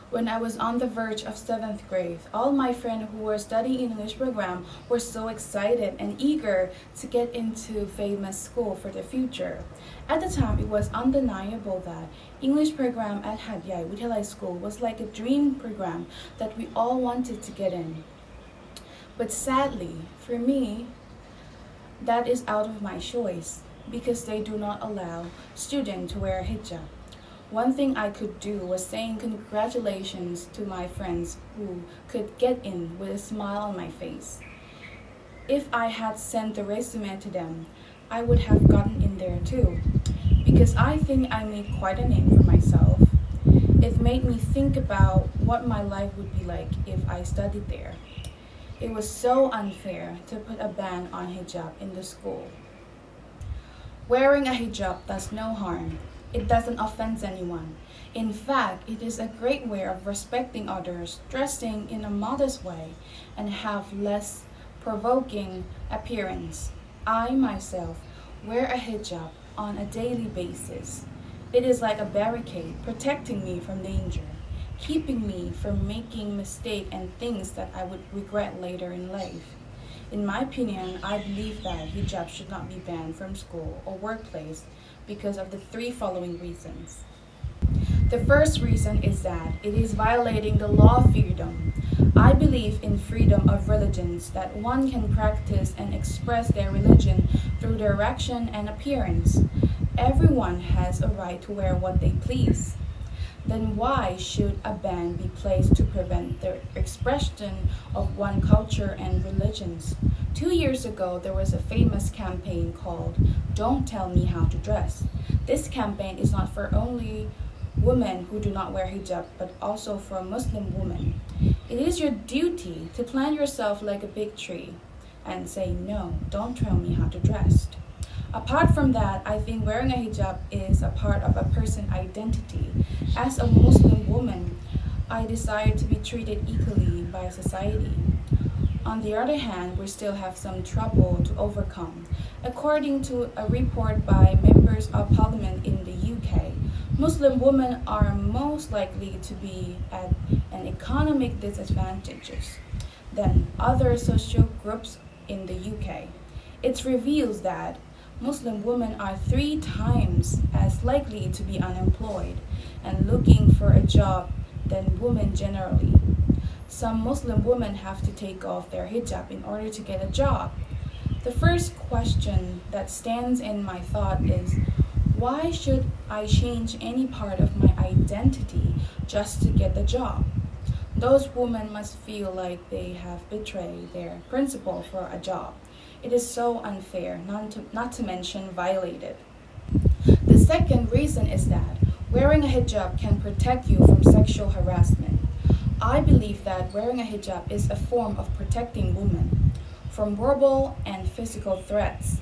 When I was on the verge of 7th grade, all my friends who were studying English program were so excited and eager to get into famous school for the future. At the time, it was undeniable that English program at Hijab School was like a dream program that we all wanted to get in. But sadly, for me, that is out of my choice because they do not allow students to wear hijab. One thing I could do was saying congratulations to my friends who could get in with a smile on my face. If I had sent the resume to them, I would have gotten in there too, because I think I made quite a name for myself. It made me think about what my life would be like if I studied there. It was so unfair to put a ban on hijab in the school. Wearing a hijab does no harm. It doesn't offend anyone. In fact, it is a great way of respecting others, dressing in a modest way, and have less provoking appearance. I myself wear a hijab on a daily basis. It is like a barricade protecting me from danger, keeping me from making mistakes and things that I would regret later in life. In my opinion, I believe that hijab should not be banned from school or workplace because of the three following reasons. The first reason is that it is violating the law of freedom. I believe in freedom of religions, that one can practice and express their religion through their action and appearance. Everyone has a right to wear what they please. Then why should a ban be placed to prevent the expression of one culture and religions? 2 years ago, there was a famous campaign called Don't Tell Me How to Dress. This campaign is not for only women who do not wear hijab, but also for Muslim women. It is your duty to plant yourself like a big tree and say, no, don't tell me how to dress. Apart from that, I think wearing a hijab is a part of a person's identity. As a Muslim woman, I desire to be treated equally by society. On the other hand, we still have some trouble to overcome. According to a report by members of parliament in the UK, Muslim women are most likely to be at an economic disadvantage than other social groups in the UK. It reveals that Muslim women are 3 times as likely to be unemployed and looking for a job than women generally. Some Muslim women have to take off their hijab in order to get a job. The first question that stands in my thought is, why should I change any part of my identity just to get the job? Those women must feel like they have betrayed their principle for a job. It is so unfair, not to mention violated. The second reason is that wearing a hijab can protect you from sexual harassment. I believe that wearing a hijab is a form of protecting women from verbal and physical threats.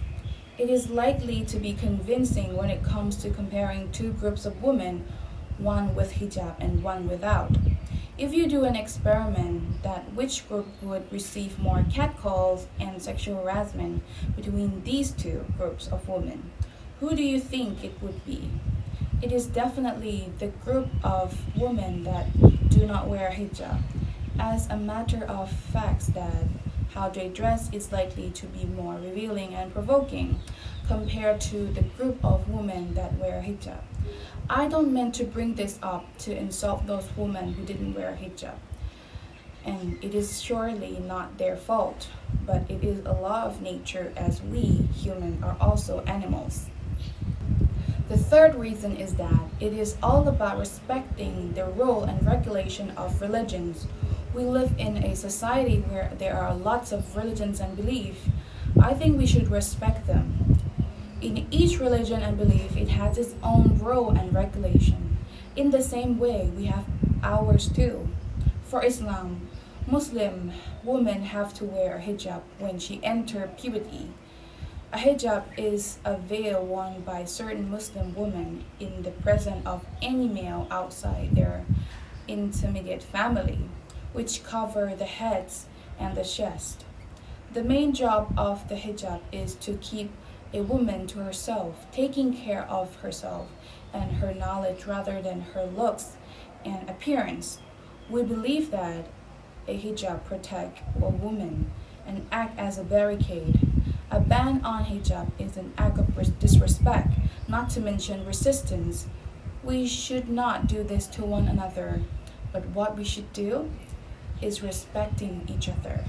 It is likely to be convincing when it comes to comparing 2 groups of women, one with hijab and one without. If you do an experiment that which group would receive more catcalls and sexual harassment between these 2 groups of women, who do you think it would be? It is definitely the group of women that do not wear hijab. As a matter of fact, that how they dress is likely to be more revealing and provoking compared to the group of women that wear hijab. I don't mean to bring this up to insult those women who didn't wear hijab. And it is surely not their fault, but it is a law of nature as we humans are also animals. The third reason is that it is all about respecting the rule and regulation of religions. We live in a society where there are lots of religions and beliefs. I think we should respect them. In each religion and belief, it has its own rule and regulation. In the same way, we have ours too. For Islam, Muslim women have to wear a hijab when she enters puberty. A hijab is a veil worn by certain Muslim women in the presence of any male outside their intermediate family, which cover the heads and the chest. The main job of the hijab is to keep a woman to herself, taking care of herself and her knowledge rather than her looks and appearance. We believe that a hijab protects a woman and act as a barricade. A ban on hijab is an act of disrespect, not to mention resistance. We should not do this to one another, but what we should do is respecting each other.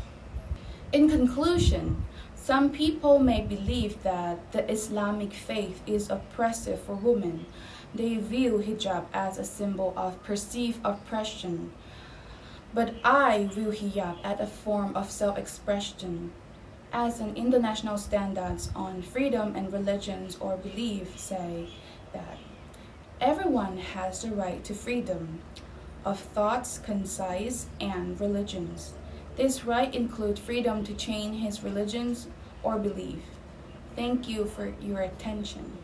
In conclusion, some people may believe that the Islamic faith is oppressive for women. They view hijab as a symbol of perceived oppression. But I view hijab as a form of self-expression, as an international standards on freedom and religions or belief say that everyone has the right to freedom of thoughts, concise, and religions. This right includes freedom to change his religions or belief. Thank you for your attention.